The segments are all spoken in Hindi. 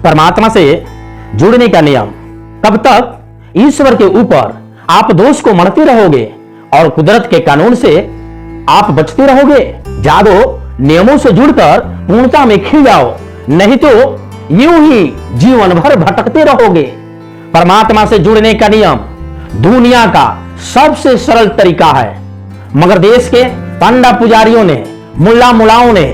परमात्मा से जुड़ने का नियम। कब तक ईश्वर के ऊपर आप दोष को मढ़ते रहोगे और कुदरत के कानून से आप बचते रहोगे। जागो, नियमों से जुड़कर पूर्णता में खिल जाओ, नहीं तो यूं ही जीवन भर भटकते रहोगे। परमात्मा से जुड़ने का नियम दुनिया का सबसे सरल तरीका है, मगर देश के पंडा पुजारियों ने, मुल्ला मुलाओं ने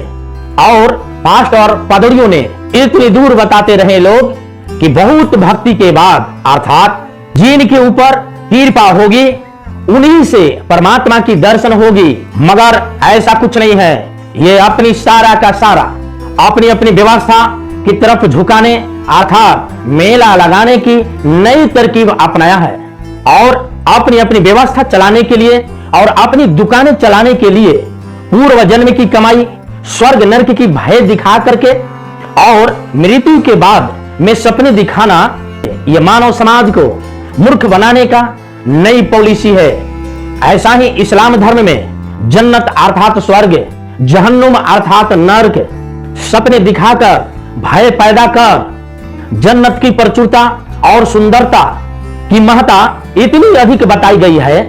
और पास्ट और पादरियों ने इतनी दूर बताते रहे लोग कि बहुत भक्ति के बाद अर्थात जिनके ऊपर कृपा होगी उन्हीं से परमात्मा की दर्शन होगी। मगर ऐसा कुछ नहीं है। ये अपनी सारा का सारा अपनी अपनी व्यवस्था की तरफ झुकाने अर्थात मेला लगाने की नई तरकीब अपनाया है और अपनी अपनी व्यवस्था चलाने के लिए और अपनी दुकानें चलाने के लिए पूर्व जन्म की कमाई, स्वर्ग नरक की भय दिखा करके और मृत्यु के बाद में सपने दिखाना, यह मानव समाज को मूर्ख बनाने का नई पॉलिसी है। ऐसा ही इस्लाम धर्म में जन्नत अर्थात स्वर्ग, जहन्नुम अर्थात नरक सपने दिखाकर भय पैदा कर जन्नत की प्रचुरता और सुंदरता की महत्ता इतनी अधिक बताई गई है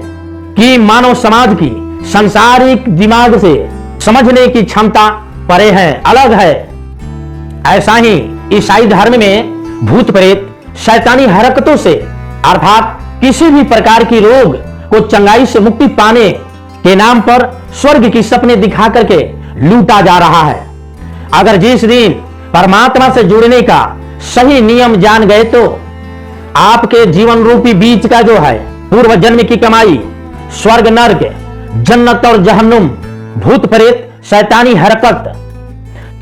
कि मानव समाज की सांसारिक दिमाग से समझने की क्षमता परे है, अलग है। ऐसा ही ईसाई धर्म में भूत प्रेत शैतानी हरकतों से अर्थात किसी भी प्रकार की रोग को चंगाई से मुक्ति पाने के नाम पर स्वर्ग की सपने दिखा करके लूटा जा रहा है। अगर जिस दिन परमात्मा से जुड़ने का सही नियम जान गए तो आपके जीवन रूपी बीज का जो है पूर्व जन्म की कमाई, स्वर्ग नरक, जन्नत और जहन्नुम, भूत प्रेत शैतानी हरकत,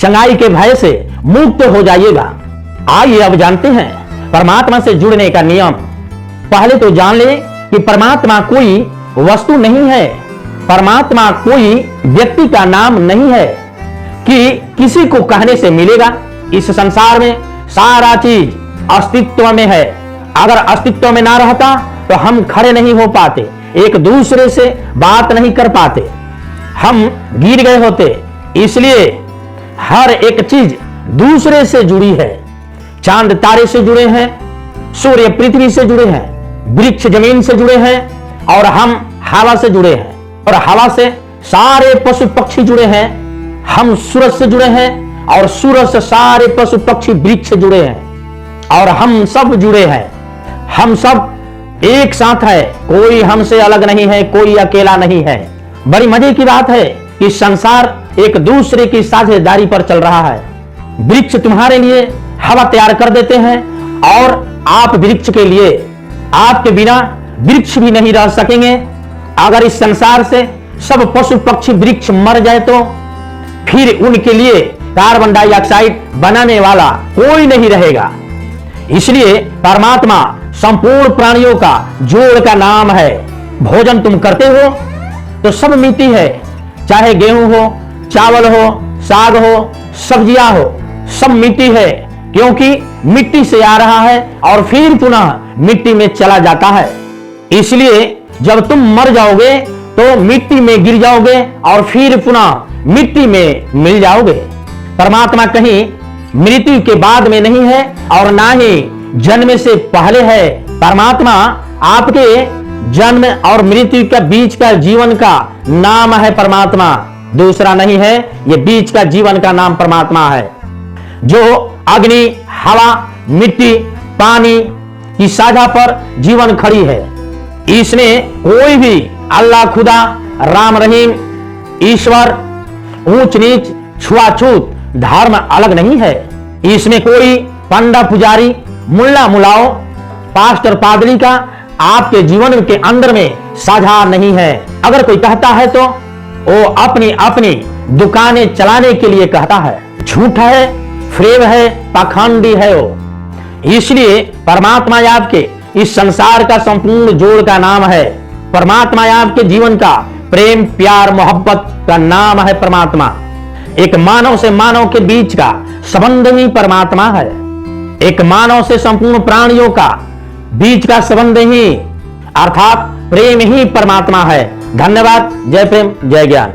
चंगाई के भय से मुक्त हो जाइएगा। आइए अब जानते हैं परमात्मा से जुड़ने का नियम। पहले तो जान ले कि परमात्मा कोई वस्तु नहीं है, परमात्मा कोई व्यक्ति का नाम नहीं है कि किसी को कहने से मिलेगा। इस संसार में सारा चीज अस्तित्व में है। अगर अस्तित्व में ना रहता तो हम खड़े नहीं हो पाते, एक दूसरे से बात नहीं कर पाते, हम गिर गए होते। इसलिए हर एक चीज दूसरे से जुड़ी है। चांद तारे से जुड़े हैं, सूर्य पृथ्वी से जुड़े हैं, वृक्ष जमीन से जुड़े हैं और हम हवा से जुड़े हैं और हवा से सारे पशु पक्षी जुड़े हैं। हम सूरज से जुड़े हैं और सूरज से सारे पशु पक्षी वृक्ष से जुड़े हैं और हम सब जुड़े हैं। हम सब एक साथ है, कोई हमसे अलग नहीं है, कोई अकेला नहीं है। बड़ी मजे की बात है कि संसार एक दूसरे की साझेदारी पर चल रहा है। वृक्ष तुम्हारे लिए हवा तैयार कर देते हैं और आप वृक्ष के लिए, आपके बिना वृक्ष भी नहीं रह सकेंगे। अगर इस संसार से सब पशु पक्षी वृक्ष मर जाए तो फिर उनके लिए कार्बन डाइऑक्साइड बनाने वाला कोई नहीं रहेगा। इसलिए परमात्मा संपूर्ण प्राणियों का जोड़ का नाम है। भोजन तुम करते हो तो सब मिट्टी है, चाहे गेहूं हो, चावल हो, साग हो, सब्जियां हो, सब मिट्टी है, क्योंकि मिट्टी से आ रहा है और फिर पुनः मिट्टी में चला जाता है। इसलिए जब तुम मर जाओगे तो मिट्टी में गिर जाओगे और फिर पुनः मिट्टी में मिल जाओगे। परमात्मा कहीं मृत्यु के बाद में नहीं है और ना ही जन्म से पहले है। परमात्मा आपके जन्म और मृत्यु के बीच का जीवन का नाम है परमात्मा, दूसरा नहीं है। ये बीच का जीवन का नाम परमात्मा है, जो अग्नि, हवा, मिट्टी, पानी की साझा पर जीवन खड़ी है। इसमें कोई भी अल्लाह, खुदा, राम रहीम, ईश्वर, ऊंच नीच, छुआछूत, धर्म अलग नहीं है। इसमें कोई पंडा पुजारी, मुल्ला मुलाओ, पास्टर पादरी का आपके जीवन के अंदर में साझा नहीं है। अगर कोई कहता है तो वो अपनी अपनी दुकानें चलाने के लिए कहता है। झूठ है, फ्रेब है, पाखंडी है वो। इसलिए परमात्मा आपके इस संसार का संपूर्ण जोड़ का नाम है। परमात्मा आपके जीवन का प्रेम, प्यार, मोहब्बत का नाम है परमात्मा। एक मानव से मानव के बीच का संबंध ही परमात्मा है। एक मानव से संपूर्ण प्राणियों का बीच का संबंध ही अर्थात प्रेम ही परमात्मा है। धन्यवाद। जय प्रेम, जय ज्ञान।